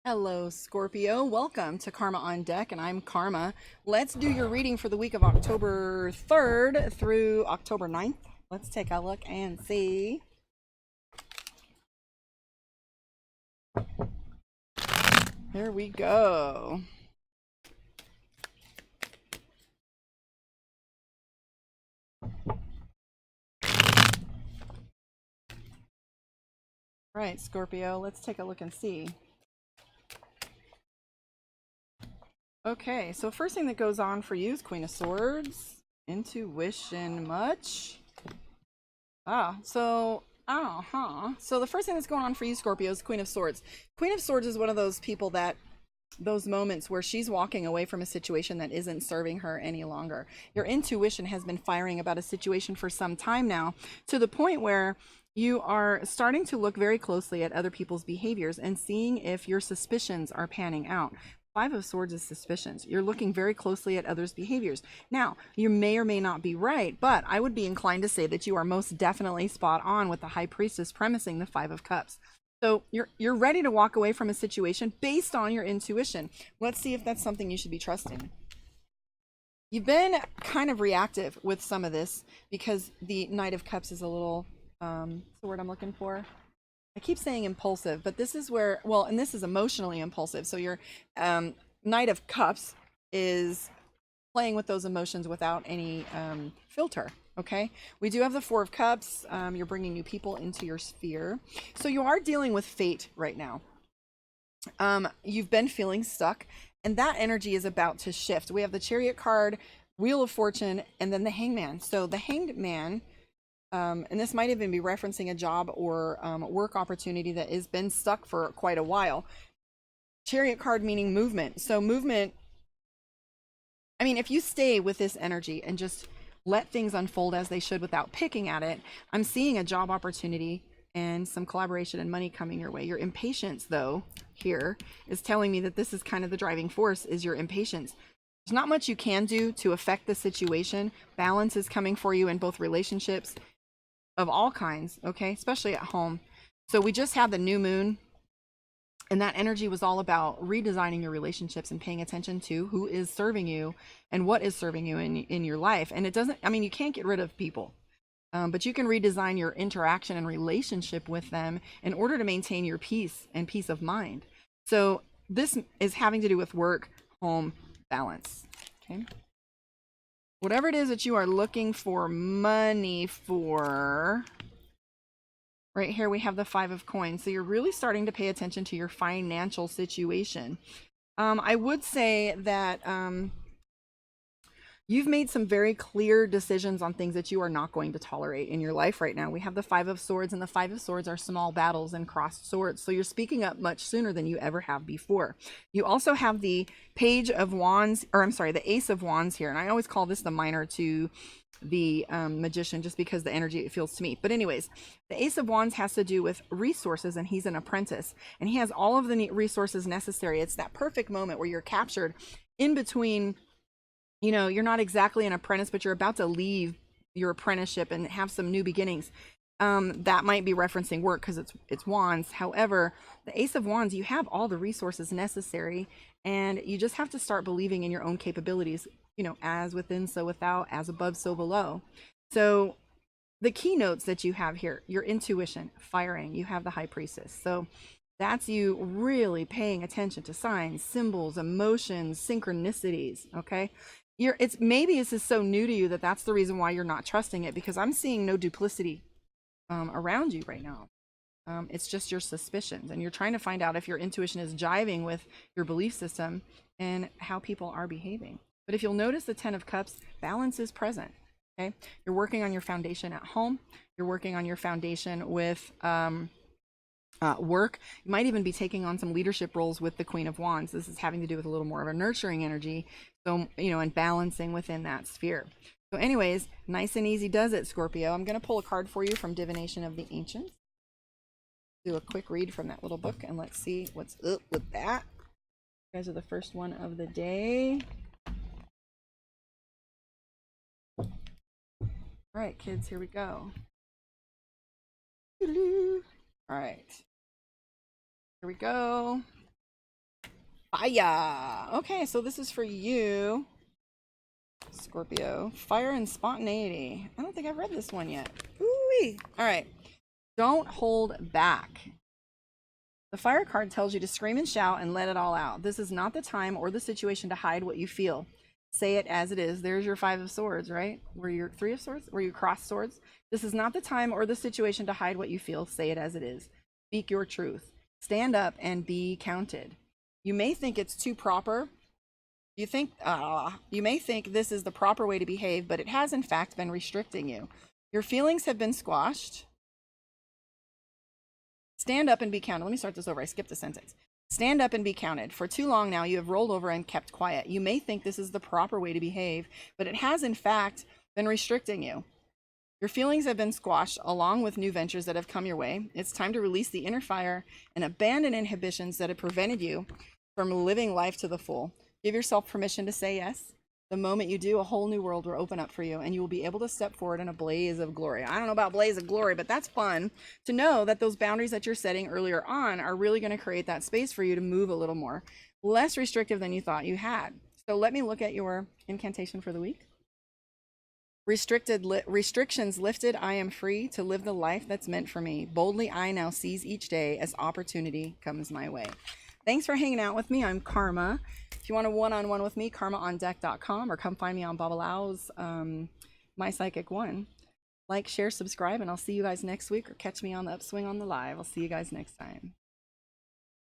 Hello, Scorpio. Welcome to Karma on Deck, and I'm Karma. Let's do your reading for the week of October 3rd through October 9th. Let's take a look and see. Here we go. All right, Scorpio, let's take a look and see. Okay, so first thing that goes on for you is Queen of Swords. Intuition much? So the first thing that's going on for you, Scorpio, is Queen of Swords. Queen of Swords is one of those people that those moments where she's walking away from a situation that isn't serving her any longer. Your intuition has been firing about a situation for some time now, to the point where you are starting to look very closely at other people's behaviors and seeing if your suspicions are panning out. Five of Swords is suspicions. You're looking very closely at others' behaviors. Now, you may or may not be right, but I would be inclined to say that you are most definitely spot on with the High Priestess premising the Five of Cups. So you're ready to walk away from a situation based on your intuition. Let's see if that's something you should be trusting. You've been kind of reactive with some of this because the Knight of Cups is a little, what's the word I'm looking for? I keep saying impulsive, but this is where, well, and this is emotionally impulsive. So your Knight of Cups is playing with those emotions without any filter. Okay, we do have the Four of Cups. You're bringing new people into your sphere. So you are dealing with fate right now. You've been feeling stuck, and that energy is about to shift. We have the Chariot card, Wheel of Fortune, and then the Hangman. So the Hanged Man, and this might even be referencing a job or work opportunity that has been stuck for quite a while. Chariot card meaning movement. So movement, I mean, if you stay with this energy and just let things unfold as they should without picking at it, I'm seeing a job opportunity and some collaboration and money coming your way. Your impatience, though, here is telling me that this is kind of the driving force, is your impatience. There's not much you can do to affect the situation. Balance is coming for you in both relationships of all kinds, okay, especially at home. So we just had the new moon, and that energy was all about redesigning your relationships and paying attention to who is serving you and what is serving you in your life. And it doesn't, I mean, you can't get rid of people, but you can redesign your interaction and relationship with them in order to maintain your peace and peace of mind. So this is having to do with work, home, balance. Okay. Whatever it is that you are looking for money for, right here we have the Five of Coins. So you're really starting to pay attention to your financial situation. I would say that you've made some very clear decisions on things that you are not going to tolerate in your life right now. We have the Five of Swords, and the Five of Swords are small battles and crossed swords. So you're speaking up much sooner than you ever have before. You also have the Page of Wands, or I'm sorry, the Ace of Wands here. And I always call this the minor to the Magician, just because the energy it feels to me. But anyways, the Ace of Wands has to do with resources, and he's an apprentice, and he has all of the resources necessary. It's that perfect moment where you're captured in between. You know, you're not exactly an apprentice, but you're about to leave your apprenticeship and have some new beginnings. That might be referencing work because it's wands. However, the Ace of Wands, you have all the resources necessary, and you just have to start believing in your own capabilities. You know, as within, so without, as above, so below. So the keynotes that you have here, your intuition firing, you have the High Priestess. So that's you really paying attention to signs, symbols, emotions, synchronicities. Okay. It's maybe this is so new to you that that's the reason why you're not trusting it, because I'm seeing no duplicity around you right now. It's just your suspicions, and you're trying to find out if your intuition is jiving with your belief system and how people are behaving. But if you'll notice, the Ten of Cups, balance is present. Okay, you're working on your foundation at home. You're working on your foundation with work. You might even be taking on some leadership roles with the Queen of Wands. This is having to do with a little more of a nurturing energy. So, you know, and balancing within that sphere. So anyways, nice and easy does it, Scorpio. I'm going to pull a card for you from Divination of the Ancients. Do a quick read from that little book, and let's see what's up with that. You guys are the first one of the day. All right, kids, here we go. All right. Here we go. Hiya. Okay, so this is for you, Scorpio. Fire and spontaneity. I don't think I've read this one yet. Ooh-wee. All right. Don't hold back. The fire card tells you to scream and shout and let it all out. This is not the time or the situation to hide what you feel. Say it as it is. There's your 5 of swords, right? Were you 3 of swords? Were you cross swords? This is not the time or the situation to hide what you feel. Say it as it is. Speak your truth. Stand up and be counted. You may think it's too proper. You may think this is the proper way to behave, but it has in fact been restricting you. Your feelings have been squashed. Stand up and be counted. Let me start this over. I skipped a sentence. Stand up and be counted. For too long now, you have rolled over and kept quiet. You may think this is the proper way to behave, but it has in fact been restricting you. Your feelings have been squashed along with new ventures that have come your way. It's time to release the inner fire and abandon inhibitions that have prevented you from living life to the full. Give yourself permission to say yes. The moment you do, a whole new world will open up for you, and you will be able to step forward in a blaze of glory. I don't know about blaze of glory, but that's fun to know that those boundaries that you're setting earlier on are really going to create that space for you to move a little more, less restrictive than you thought you had. So let me look at your incantation for the week. Restrictions lifted, I am free to live the life that's meant for me. Boldly, I now seize each day as opportunity comes my way. Thanks for hanging out with me. I'm Karma. If you want a one-on-one with me, karmaondeck.com, or come find me on Babalawo's My Psychic One. Like, share, subscribe, and I'll see you guys next week, or catch me on the upswing on the live. I'll see you guys next time.